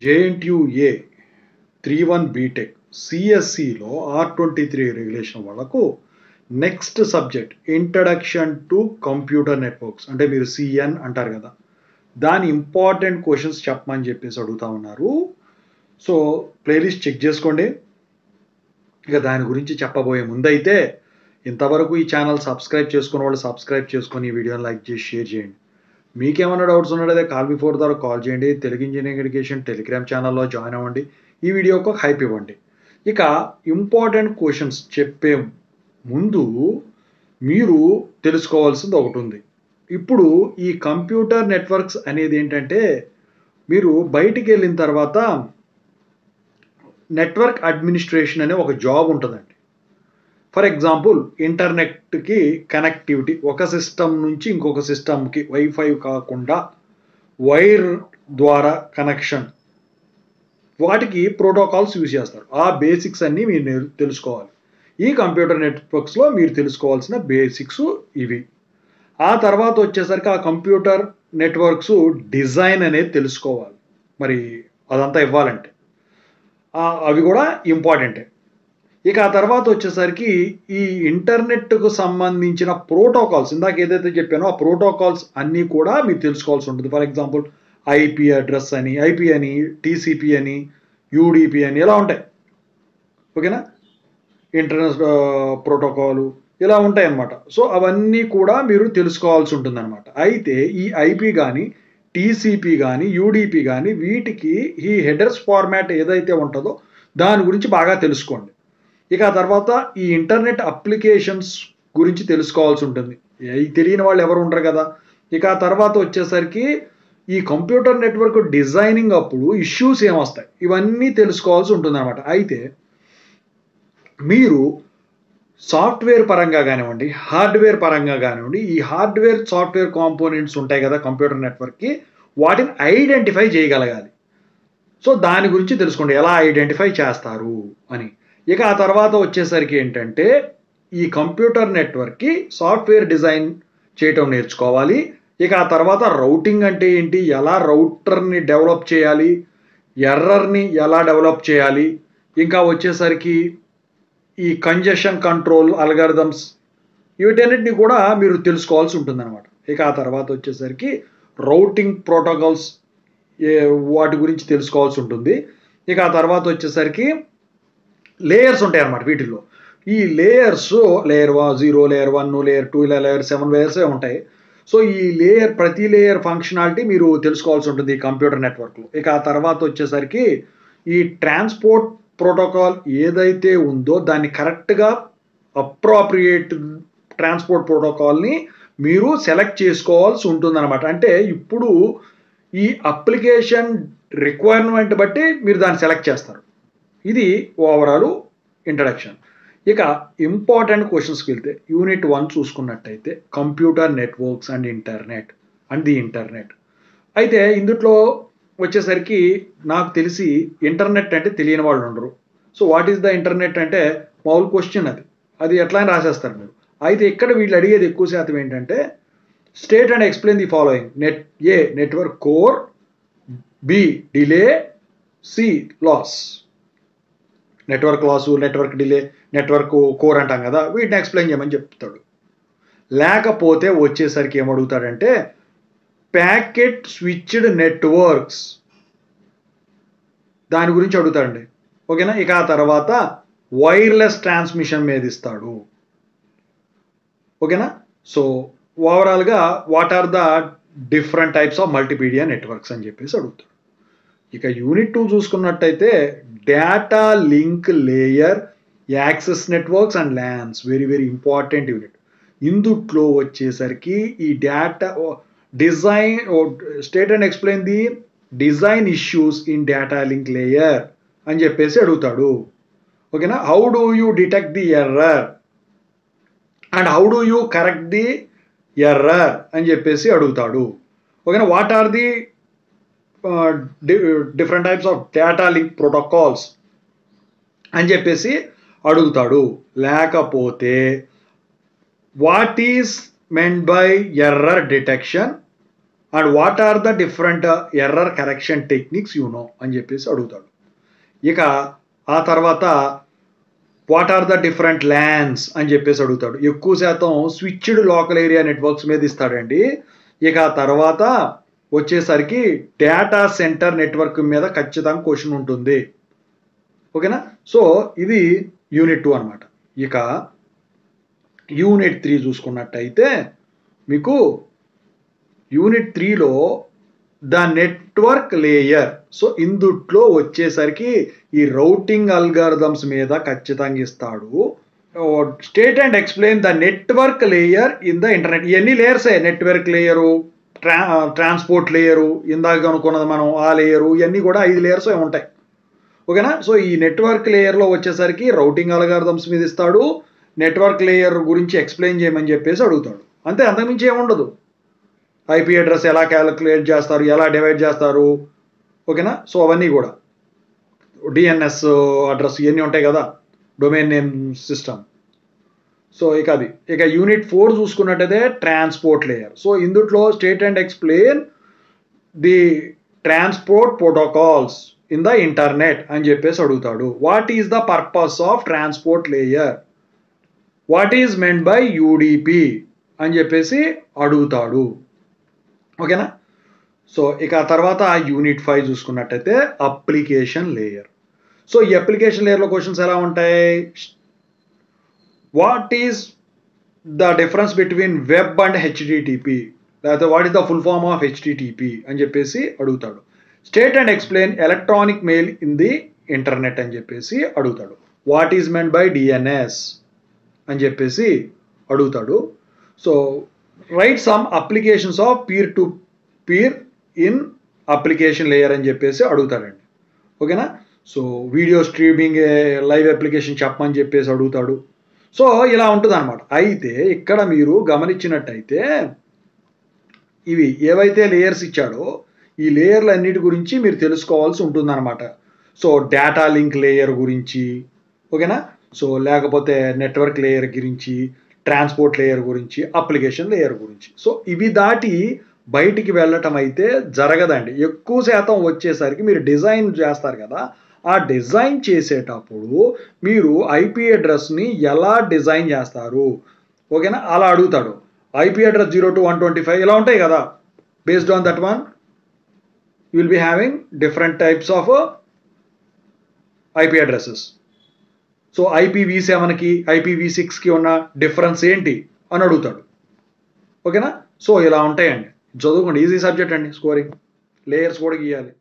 JNTUA 31 BTech సిఎస్సిలో R23 regulation వాళ్ళకు next subject introduction to computer networks అంటే మీరు CN అంటారు కదా, దాని ఇంపార్టెంట్ క్వశ్చన్స్ చెప్పమని చెప్పేసి అడుగుతా ఉన్నారు. సో ప్లేలిస్ట్ చెక్ చేసుకోండి. ఇక దాని గురించి చెప్పబోయే ముందైతే ఇంతవరకు ఈ ఛానల్ సబ్స్క్రైబ్ చేసుకున్న వాళ్ళు సబ్స్క్రైబ్ చేసుకొని ఈ వీడియోని లైక్ చేసి షేర్ చేయండి. మీకేమైనా డౌట్స్ ఉన్నట్లయితే కాల్ బిఫోర్ ద్వారా కాల్ చేయండి. తెలుగు ఇంజనీరింగ్ ఎడ్యుకేషన్ టెలిగ్రామ్ ఛానల్లో జాయిన్ అవ్వండి. ఈ వీడియోకి ఒక హైప్ ఇవ్వండి. ఇక ఇంపార్టెంట్ క్వశ్చన్స్ చెప్పే ముందు మీరు తెలుసుకోవాల్సింది ఒకటి ఉంది. ఇప్పుడు ఈ కంప్యూటర్ నెట్వర్క్స్ అనేది ఏంటంటే, మీరు బయటికి వెళ్ళిన తర్వాత నెట్వర్క్ అడ్మినిస్ట్రేషన్ అనే ఒక జాబ్ ఉంటుందండి. ఫర్ ఎగ్జాంపుల్ ఇంటర్నెట్కి కనెక్టివిటీ, ఒక సిస్టమ్ నుంచి ఇంకొక సిస్టమ్కి వైఫై కాకుండా వైర్ ద్వారా కనెక్షన్, వాటికి ప్రోటోకాల్స్ యూజ్ చేస్తారు. ఆ బేసిక్స్ అన్నీ మీరు తెలుసుకోవాలి. ఈ కంప్యూటర్ నెట్వర్క్స్లో మీరు తెలుసుకోవాల్సిన బేసిక్స్ ఇవి. ఆ తర్వాత వచ్చేసరికి ఆ కంప్యూటర్ నెట్వర్క్స్ డిజైన్ అనేది తెలుసుకోవాలి. మరి అదంతా ఇవ్వాలంటే అవి కూడా ఇంపార్టెంటే. ఇక ఆ తర్వాత వచ్చేసరికి ఈ ఇంటర్నెట్కు సంబంధించిన ప్రోటోకాల్స్, ఇందాక ఏదైతే చెప్పానో ఆ ప్రోటోకాల్స్ అన్నీ కూడా మీరు తెలుసుకోవాల్సి ఉంటుంది. ఫర్ ఎగ్జాంపుల్ ఐపీ అడ్రస్ అని, ఐపీ అని, టీసీపీ అని, యూడిపి అని ఇలా ఉంటాయి. ఓకేనా, ఇంటర్నెట్ ప్రోటోకాల్ ఇలా ఉంటాయి అన్నమాట. సో అవన్నీ కూడా మీరు తెలుసుకోవాల్సి ఉంటుంది అనమాట. అయితే ఈ ఐపీ కానీ, టీసీపీ కానీ, యూడిపి కానీ, వీటికి ఈ హెడర్స్ ఫార్మాట్ ఏదైతే ఉంటుందో దాని గురించి బాగా తెలుసుకోండి. ఇక ఆ తర్వాత ఈ ఇంటర్నెట్ అప్లికేషన్స్ గురించి తెలుసుకోవాల్సి ఉంటుంది. తెలియని వాళ్ళు ఎవరు ఉంటారు కదా. ఇక ఆ తర్వాత వచ్చేసరికి ఈ కంప్యూటర్ నెట్వర్క్ డిజైనింగ్ అప్పుడు ఇష్యూస్ ఏమొస్తాయి ఇవన్నీ తెలుసుకోవాల్సి ఉంటుంది అనమాట. అయితే మీరు సాఫ్ట్వేర్ పరంగా కానివ్వండి, హార్డ్వేర్ పరంగా కానివ్వండి, ఈ హార్డ్వేర్ సాఫ్ట్వేర్ కాంపోనెంట్స్ ఉంటాయి కదా కంప్యూటర్ నెట్వర్క్కి, వాటిని ఐడెంటిఫై చేయగలగాలి. సో దాని గురించి తెలుసుకోండి, ఎలా ఐడెంటిఫై చేస్తారు అని. ఇక ఆ తర్వాత వచ్చేసరికి ఏంటంటే, ఈ కంప్యూటర్ నెట్వర్క్కి సాఫ్ట్వేర్ డిజైన్ చేయటం నేర్చుకోవాలి. ఇక ఆ తర్వాత రౌటింగ్ అంటే ఏంటి, ఎలా రౌటర్ని డెవలప్ చేయాలి, ఎర్రర్ని ఎలా డెవలప్ చేయాలి, ఇంకా వచ్చేసరికి ఈ కంజెషన్ కంట్రోల్ అల్గారిథమ్స్, వీటన్నిటిని కూడా మీరు తెలుసుకోవాల్సి ఉంటుంది అనమాట. ఇక ఆ తర్వాత వచ్చేసరికి రౌటింగ్ ప్రోటోకాల్స్ వాటి గురించి తెలుసుకోవాల్సి ఉంటుంది. ఇక ఆ తర్వాత వచ్చేసరికి లేయర్స్ ఉంటాయి అన్నమాట. వీటిల్లో ఈ లేయర్స్ లేయర్ 0, లేయర్ 1, లేయర్ 2, ఇలా లేయర్ 7 లేయర్సే ఉంటాయి. సో ఈ ప్రతి లేయర్ ఫంక్షనాలిటీ మీరు తెలుసుకోవాల్సి ఉంటుంది ఈ కంప్యూటర్ నెట్వర్క్లో. ఇక ఆ తర్వాత వచ్చేసరికి ఈ ట్రాన్స్పోర్ట్ ప్రోటోకాల్ ఏదైతే ఉందో దాన్ని కరెక్ట్గా అప్రోప్రియేట్ ట్రాన్స్పోర్ట్ ప్రోటోకాల్ని మీరు సెలెక్ట్ చేసుకోవాల్సి ఉంటుందన్నమాట. అంటే ఇప్పుడు ఈ అప్లికేషన్ రిక్వైర్మెంట్ బట్టి మీరు దాన్ని సెలెక్ట్ చేస్తారు. ఇది ఓవరాల్ ఇంట్రడక్షన్. ఇక ఇంపార్టెంట్ క్వశ్చన్స్కి వెళ్తే యూనిట్ 1 చూసుకున్నట్టయితే computer networks and internet and the internet. అయితే ఇందులో వచ్చేసరికి నాకు తెలిసి ఇంటర్నెట్ అంటే తెలియని వాళ్ళు ఉండరు. So what is the internet అంటే మామూలు క్వశ్చన్, అది ఎట్లా అని రాసేస్తారు మీరు. అయితే ఇక్కడ వీళ్ళు అడిగేది ఎక్కువ శాతం ఏంటంటే, state and explain the following. Network core, B delay, C loss. Network loss, network delay, network core అంటాం కదా, వీటిని ఎక్స్ప్లెయిన్ చేయమని చెప్తాడు. లేకపోతే వచ్చేసరికి ఏమడుగుతాడంటే ప్యాకెట్ స్విచ్డ్ నెట్వర్క్స్, దాని గురించి అడుగుతాడండి. ఓకేనా. ఇక ఆ తర్వాత వైర్లెస్ ట్రాన్స్మిషన్ మీద ఇస్తాడు. ఓకేనా. సో ఓవరాల్గా what are the different types of multimedia networks అని చెప్పేసి అడుగుతాడు. ఇక యూనిట్ 2 చూసుకున్నట్టయితే data link layer, access networks and LANs. Very very important unit. ఇందుట్లో వచ్చేసరికి ఈ data design, state and explain the design issues in data link layer అని చెప్పేసి అడుగుతాడు. ఓకేనా. How do you detect the error and how do you correct the error అని చెప్పేసి అడుగుతాడు. ఓకేనా. What are the different types of data link protocols అని చెప్పేసి అడుగుతాడు. లేకపోతే what is meant by error detection and what are the different error correction techniques అని చెప్పేసి అడుగుతాడు. ఇక ఆ తర్వాత what are the different LANs అని చెప్పేసి అడుగుతాడు. ఎక్కువ శాతం స్విచ్డ్ లోకల్ ఏరియా నెట్వర్క్స్ మీద ఇస్తాడండి. ఇక ఆ తర్వాత వచ్చేసరికి డేటా సెంటర్ నెట్వర్క్ మీద ఖచ్చితంగా క్వశ్చన్ ఉంటుంది. ఓకేనా? సో ఇది యూనిట్ 2 అనమాట. ఇక యూనిట్ 3 చూసుకున్నట్టయితే మీకు యూనిట్ 3లో ద నెట్వర్క్ లేయర్. సో ఇందుట్లో వచ్చేసరికి ఈ రౌటింగ్ అల్గారిథమ్స్ మీద ఖచ్చితంగా ఇస్తాడు. State and explain the network layer in the internet. ఇవన్నీ లేయర్సే, నెట్వర్క్ లేయరు, ట్రాన్స్పోర్ట్ లేయరు, ఇందాక అనుకున్నది మనం ఆ లేయరు, ఇవన్నీ కూడా 5 లేయర్స్ ఉంటాయి. ఓకేనా? సో ఈ నెట్వర్క్ లేయర్లో వచ్చేసరికి రౌటింగ్ అల్గారిథమ్స్ మీద ఇస్తాడు, నెట్వర్క్ లేయర్ గురించి ఎక్స్ప్లెయిన్ చేయమని చెప్పేసి అడుగుతాడు. అంతే, అంతకుమించి ఏముండదు. ఐపీ అడ్రస్ ఎలా క్యాలిక్యులేట్ చేస్తారు, ఎలా డివైడ్ చేస్తారు, ఓకేనా? సో అవన్నీ కూడా డిఎన్ఎస్ అడ్రస్ ఇవన్నీ ఉంటాయి కదా, డొమైన్ నేమ్ సిస్టమ్. సో ఇక యూనిట్ 4 చూసుకున్నట్టయితే ట్రాన్స్పోర్ట్ లేయర్. సో ఇందుట్లో state and explain the transport protocols in the internet అని చెప్పేసి అడుగుతాడు. What is the purpose of transport layer, what is meant by UDP అని చెప్పేసి అడుగుతాడు. ఓకేనా? సో ఇక తర్వాత యూనిట్ 5 చూసుకున్నట్టయితే అప్లికేషన్ లేయర్. సో ఈ అప్లికేషన్ లేయర్లో క్వశ్చన్స్ ఎలా ఉంటాయి? What is the difference between web and HTTP, లేకపోతే what is the full form of HTTP అని చెప్పేసి అడుగుతాడు. State and explain electronic mail in the internet అని చెప్పేసి అడుగుతాడు. What is meant by DNS అని చెప్పేసి అడుగుతాడు. So write some applications of peer to peer in application layer అని చెప్పేసి అడుగుతాడండి. ఓకేనా? So video streaming live application చెప్పమని చెప్పేసి అడుగుతాడు. సో ఇలా ఉంటుంది అనమాట. అయితే ఇక్కడ మీరు గమనించినట్టయితే ఇవి ఏవైతే లేయర్స్ ఇచ్చాడో ఈ లేయర్లు అన్నిటి గురించి మీరు తెలుసుకోవాల్సి ఉంటుందన్నమాట. సో డేటా లింక్ లేయర్ గురించి, ఓకేనా? సో లేకపోతే నెట్వర్క్ లేయర్ గురించి, ట్రాన్స్పోర్ట్ లేయర్ గురించి, అప్లికేషన్ లేయర్ గురించి. సో ఇవి దాటి బయటికి వెళ్ళటం అయితే జరగదండి. ఎక్కువ శాతం వచ్చేసరికి మీరు డిజైన్ చేస్తారు కదా, ఆ డిజైన్ చేసేటప్పుడు మీరు ఐపీ అడ్రస్ని ఎలా డిజైన్ చేస్తారు, ఓకేనా, అలా అడుగుతాడు. ఐపీ అడ్రస్ 0 to 125 ఇలా ఉంటాయి కదా. Based on that one you will be having different types of IP addresses. So IPv7కి IPv6కి ఉన్న డిఫరెన్స్ ఏంటి అని అడుగుతాడు. ఓకేనా? సో ఇలా ఉంటాయండి. చదువుకోండి, ఈజీ సబ్జెక్ట్ అండి. స్కోరింగ్ లేయర్స్ కూడా గీయాలి.